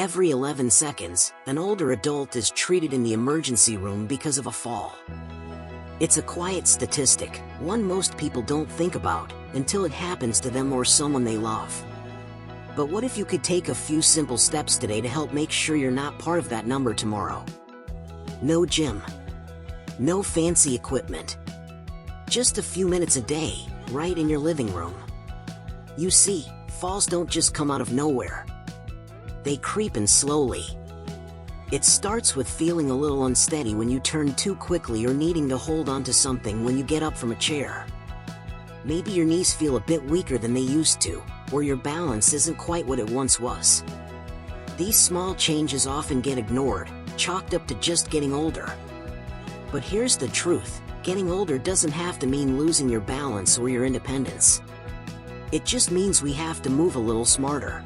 Every 11 seconds, an older adult is treated in the emergency room because of a fall. It's a quiet statistic, one most people don't think about, until it happens to them or someone they love. But what if you could take a few simple steps today to help make sure you're not part of that number tomorrow? No gym. No fancy equipment. Just a few minutes a day, right in your living room. You see, falls don't just come out of nowhere. They creep in slowly. It starts with feeling a little unsteady when you turn too quickly or needing to hold onto something when you get up from a chair. Maybe your knees feel a bit weaker than they used to, or your balance isn't quite what it once was. These small changes often get ignored, chalked up to just getting older. But here's the truth, getting older doesn't have to mean losing your balance or your independence. It just means we have to move a little smarter.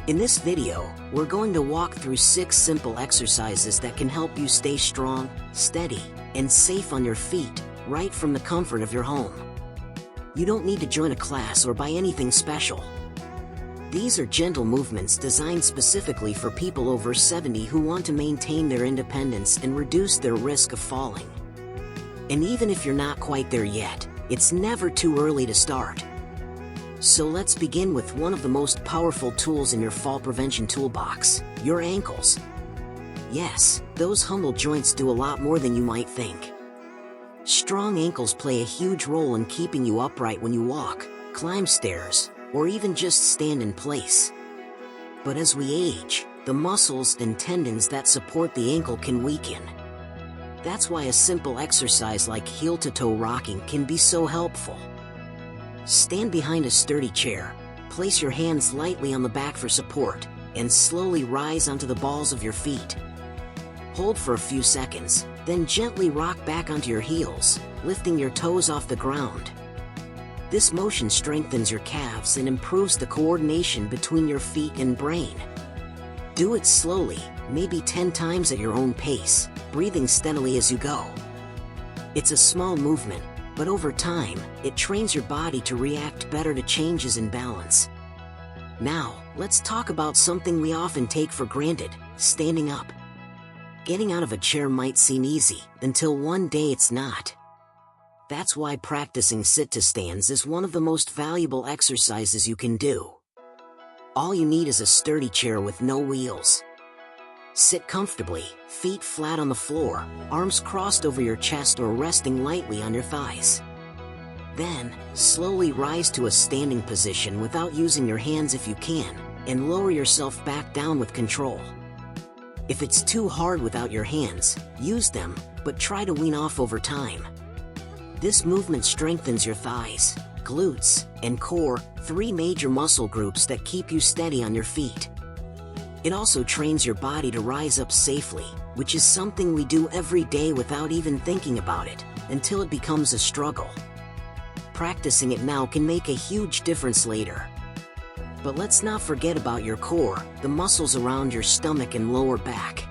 In this video, we're going to walk through 6 simple exercises that can help you stay strong, steady, and safe on your feet, right from the comfort of your home. You don't need to join a class or buy anything special. These are gentle movements designed specifically for people over 70 who want to maintain their independence and reduce their risk of falling. And even if you're not quite there yet, it's never too early to start. So let's begin with one of the most powerful tools in your fall prevention toolbox, your ankles. Yes, those humble joints do a lot more than you might think. Strong ankles play a huge role in keeping you upright when you walk, climb stairs, or even just stand in place. But as we age, the muscles and tendons that support the ankle can weaken. That's why a simple exercise like heel-to-toe rocking can be so helpful. Stand behind a sturdy chair, place your hands lightly on the back for support, and slowly rise onto the balls of your feet. Hold for a few seconds, then gently rock back onto your heels, lifting your toes off the ground. This motion strengthens your calves and improves the coordination between your feet and brain. Do it slowly, maybe 10 times at your own pace, breathing steadily as you go. It's a small movement, but over time, it trains your body to react better to changes in balance. Now, let's talk about something we often take for granted, standing up. Getting out of a chair might seem easy, until one day it's not. That's why practicing sit-to-stands is one of the most valuable exercises you can do. All you need is a sturdy chair with no wheels. Sit comfortably, feet flat on the floor, arms crossed over your chest or resting lightly on your thighs. Then, slowly rise to a standing position without using your hands if you can, and lower yourself back down with control. If it's too hard without your hands, use them, but try to wean off over time. This movement strengthens your thighs, glutes, and core, 3 major muscle groups that keep you steady on your feet. It also trains your body to rise up safely, which is something we do every day without even thinking about it, until it becomes a struggle. Practicing it now can make a huge difference later. But let's not forget about your core, the muscles around your stomach and lower back.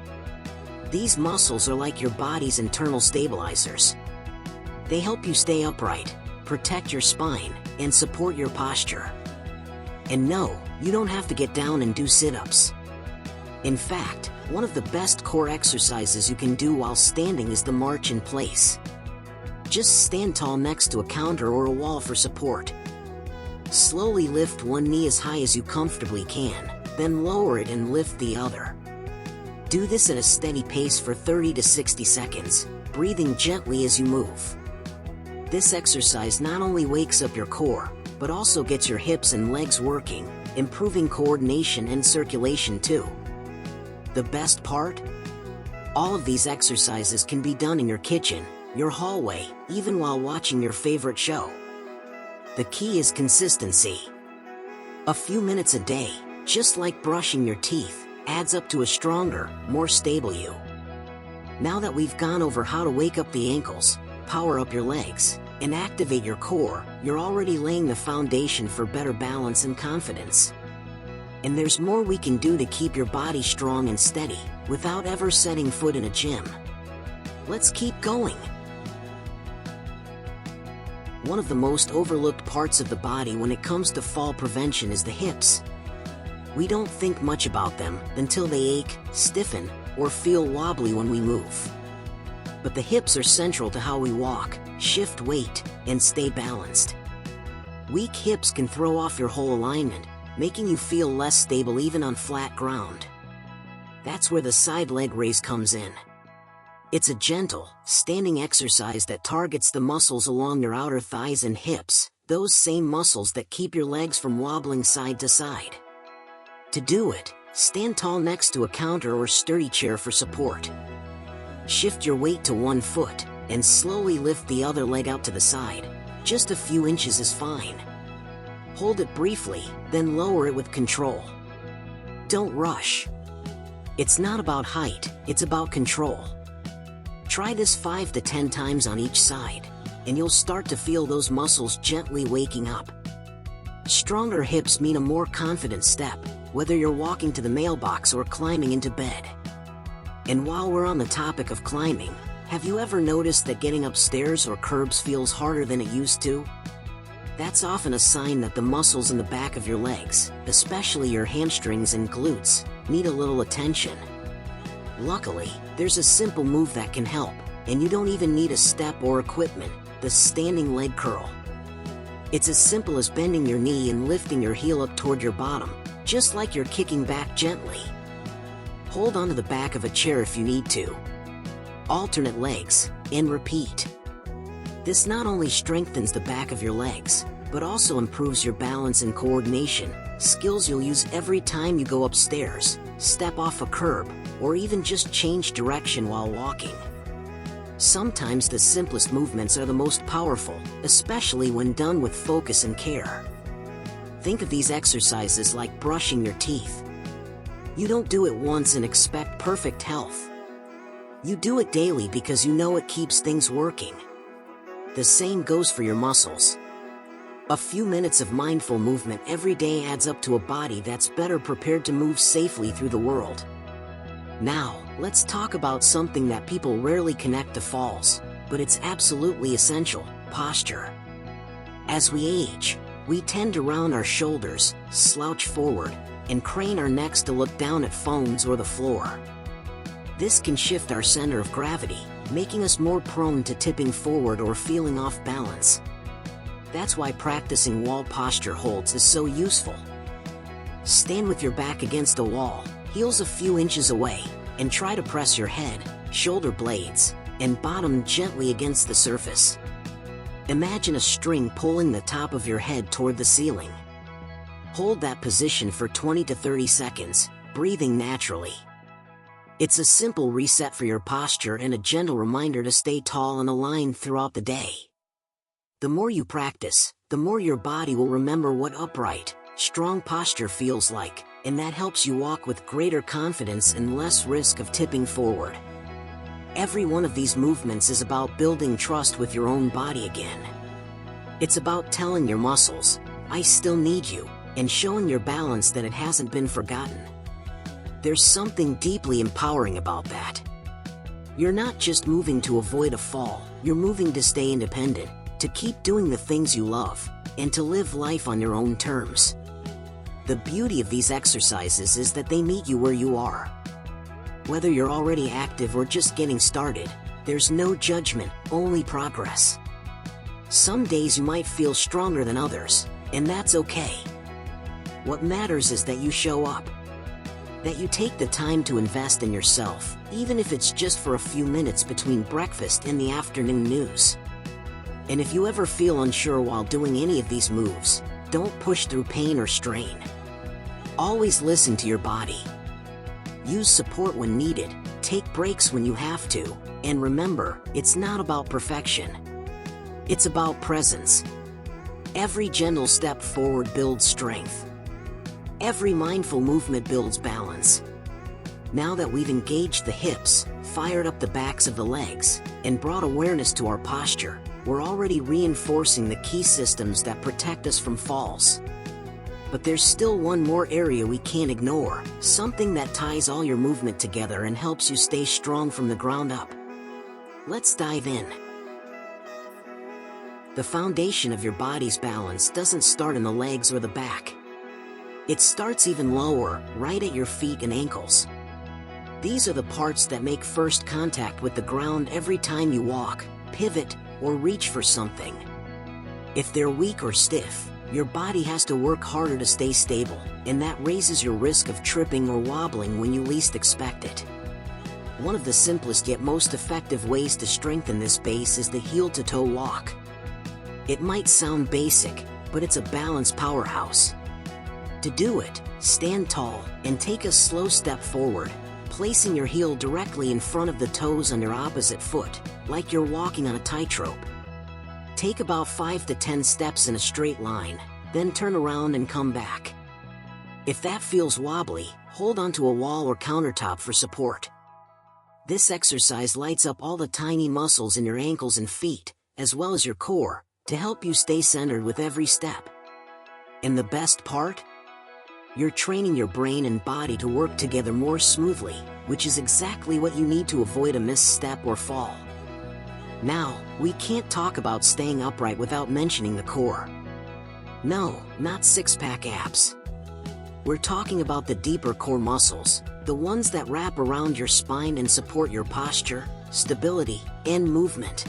These muscles are like your body's internal stabilizers. They help you stay upright, protect your spine, and support your posture. And no, you don't have to get down and do sit-ups. In fact, one of the best core exercises you can do while standing is the march in place. Just stand tall next to a counter or a wall for support. Slowly lift one knee as high as you comfortably can, then lower it and lift the other. Do this at a steady pace for 30 to 60 seconds, breathing gently as you move. This exercise not only wakes up your core, but also gets your hips and legs working, improving coordination and circulation too. The best part? All of these exercises can be done in your kitchen, your hallway, even while watching your favorite show. The key is consistency. A few minutes a day, just like brushing your teeth, adds up to a stronger, more stable you. Now that we've gone over how to wake up the ankles, power up your legs, and activate your core, you're already laying the foundation for better balance and confidence. And there's more we can do to keep your body strong and steady, without ever setting foot in a gym. Let's keep going. One of the most overlooked parts of the body when it comes to fall prevention is the hips. We don't think much about them until they ache, stiffen, or feel wobbly when we move. But the hips are central to how we walk, shift weight, and stay balanced. Weak hips can throw off your whole alignment, making you feel less stable even on flat ground. That's where the side leg raise comes in. It's a gentle, standing exercise that targets the muscles along your outer thighs and hips, those same muscles that keep your legs from wobbling side to side. To do it, stand tall next to a counter or sturdy chair for support. Shift your weight to one foot, and slowly lift the other leg out to the side. Just a few inches is fine. Hold it briefly, then lower it with control. Don't rush. It's not about height, it's about control. Try this 5 to 10 times on each side, and you'll start to feel those muscles gently waking up. Stronger hips mean a more confident step, whether you're walking to the mailbox or climbing into bed. And while we're on the topic of climbing, have you ever noticed that getting upstairs or curbs feels harder than it used to? That's often a sign that the muscles in the back of your legs, especially your hamstrings and glutes, need a little attention. Luckily, there's a simple move that can help, and you don't even need a step or equipment: the standing leg curl. It's as simple as bending your knee and lifting your heel up toward your bottom, just like you're kicking back gently. Hold onto the back of a chair if you need to. Alternate legs, and repeat. This not only strengthens the back of your legs, but also improves your balance and coordination, skills you'll use every time you go upstairs, step off a curb, or even just change direction while walking. Sometimes the simplest movements are the most powerful, especially when done with focus and care. Think of these exercises like brushing your teeth. You don't do it once and expect perfect health. You do it daily because you know it keeps things working. The same goes for your muscles. A few minutes of mindful movement every day adds up to a body that's better prepared to move safely through the world. Now, let's talk about something that people rarely connect to falls, but it's absolutely essential: posture. As we age, we tend to round our shoulders, slouch forward, and crane our necks to look down at phones or the floor. This can shift our center of gravity, making us more prone to tipping forward or feeling off balance. That's why practicing wall posture holds is so useful. Stand with your back against a wall, heels a few inches away, and try to press your head, shoulder blades, and bottom gently against the surface. Imagine a string pulling the top of your head toward the ceiling. Hold that position for 20 to 30 seconds, breathing naturally. It's a simple reset for your posture and a gentle reminder to stay tall and aligned throughout the day. The more you practice, the more your body will remember what upright, strong posture feels like, and that helps you walk with greater confidence and less risk of tipping forward. Every one of these movements is about building trust with your own body again. It's about telling your muscles, "I still need you," and showing your balance that it hasn't been forgotten. There's something deeply empowering about that. You're not just moving to avoid a fall, you're moving to stay independent, to keep doing the things you love, and to live life on your own terms. The beauty of these exercises is that they meet you where you are. Whether you're already active or just getting started, there's no judgment, only progress. Some days you might feel stronger than others, and that's okay. What matters is that you show up. That you take the time to invest in yourself, even if it's just for a few minutes between breakfast and the afternoon news. And if you ever feel unsure while doing any of these moves, don't push through pain or strain. Always listen to your body. Use support when needed, take breaks when you have to, and remember, it's not about perfection. It's about presence. Every gentle step forward builds strength. Every mindful movement builds balance. Now that we've engaged the hips, fired up the backs of the legs, and brought awareness to our posture, we're already reinforcing the key systems that protect us from falls. But there's still one more area we can't ignore, something that ties all your movement together and helps you stay strong from the ground up. Let's dive in. The foundation of your body's balance doesn't start in the legs or the back. It starts even lower, right at your feet and ankles. These are the parts that make first contact with the ground every time you walk, pivot, or reach for something. If they're weak or stiff, your body has to work harder to stay stable, and that raises your risk of tripping or wobbling when you least expect it. One of the simplest yet most effective ways to strengthen this base is the heel-to-toe walk. It might sound basic, but it's a balanced powerhouse. To do it, stand tall and take a slow step forward, placing your heel directly in front of the toes on your opposite foot, like you're walking on a tightrope. Take about 5 to 10 steps in a straight line, then turn around and come back. If that feels wobbly, hold onto a wall or countertop for support. This exercise lights up all the tiny muscles in your ankles and feet, as well as your core, to help you stay centered with every step. And the best part? You're training your brain and body to work together more smoothly, which is exactly what you need to avoid a misstep or fall. Now, we can't talk about staying upright without mentioning the core. No, not six-pack abs. We're talking about the deeper core muscles, the ones that wrap around your spine and support your posture, stability, and movement.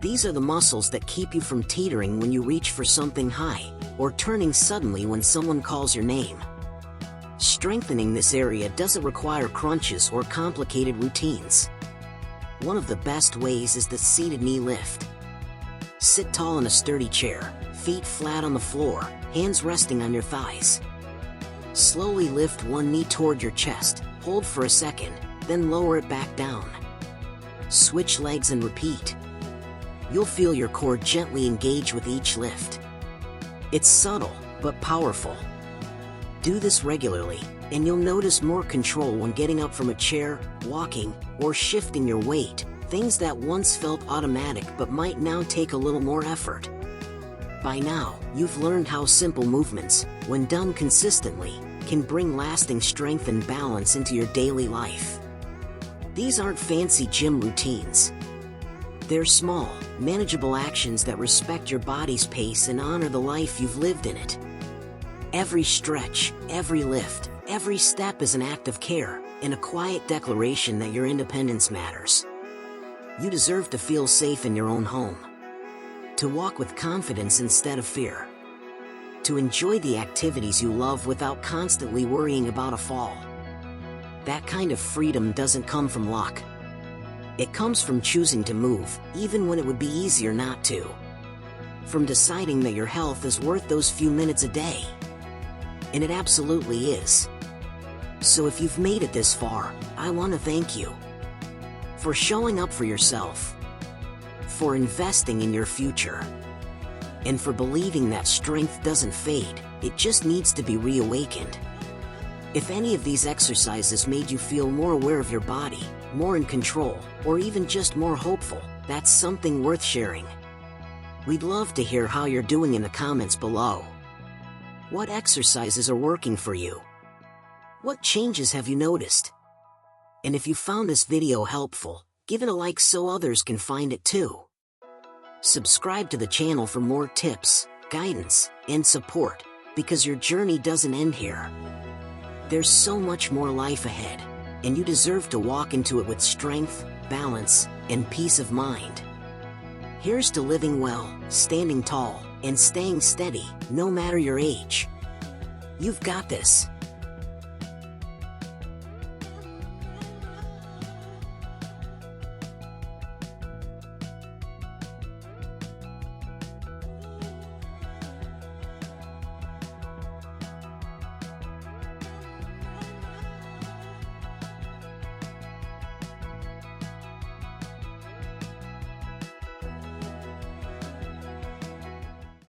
These are the muscles that keep you from teetering when you reach for something high, or turning suddenly when someone calls your name. Strengthening this area doesn't require crunches or complicated routines. One of the best ways is the seated knee lift. Sit tall in a sturdy chair, feet flat on the floor, hands resting on your thighs. Slowly lift one knee toward your chest, hold for a second, then lower it back down. Switch legs and repeat. You'll feel your core gently engage with each lift. It's subtle, but powerful. Do this regularly, and you'll notice more control when getting up from a chair, walking, or shifting your weight, things that once felt automatic but might now take a little more effort. By now, you've learned how simple movements, when done consistently, can bring lasting strength and balance into your daily life. These aren't fancy gym routines. They're small, manageable actions that respect your body's pace and honor the life you've lived in it. Every stretch, every lift, every step is an act of care, and a quiet declaration that your independence matters. You deserve to feel safe in your own home. To walk with confidence instead of fear. To enjoy the activities you love without constantly worrying about a fall. That kind of freedom doesn't come from luck. It comes from choosing to move, even when it would be easier not to. From deciding that your health is worth those few minutes a day. And it absolutely is. So if you've made it this far, I want to thank you. For showing up for yourself. For investing in your future. And for believing that strength doesn't fade, it just needs to be reawakened. If any of these exercises made you feel more aware of your body, more in control, or even just more hopeful, that's something worth sharing. We'd love to hear how you're doing in the comments below. What exercises are working for you? What changes have you noticed? And if you found this video helpful, give it a like so others can find it too. Subscribe to the channel for more tips, guidance, and support, because your journey doesn't end here. There's so much more life ahead, and you deserve to walk into it with strength, balance, and peace of mind. Here's to living well, standing tall, and staying steady, no matter your age. You've got this.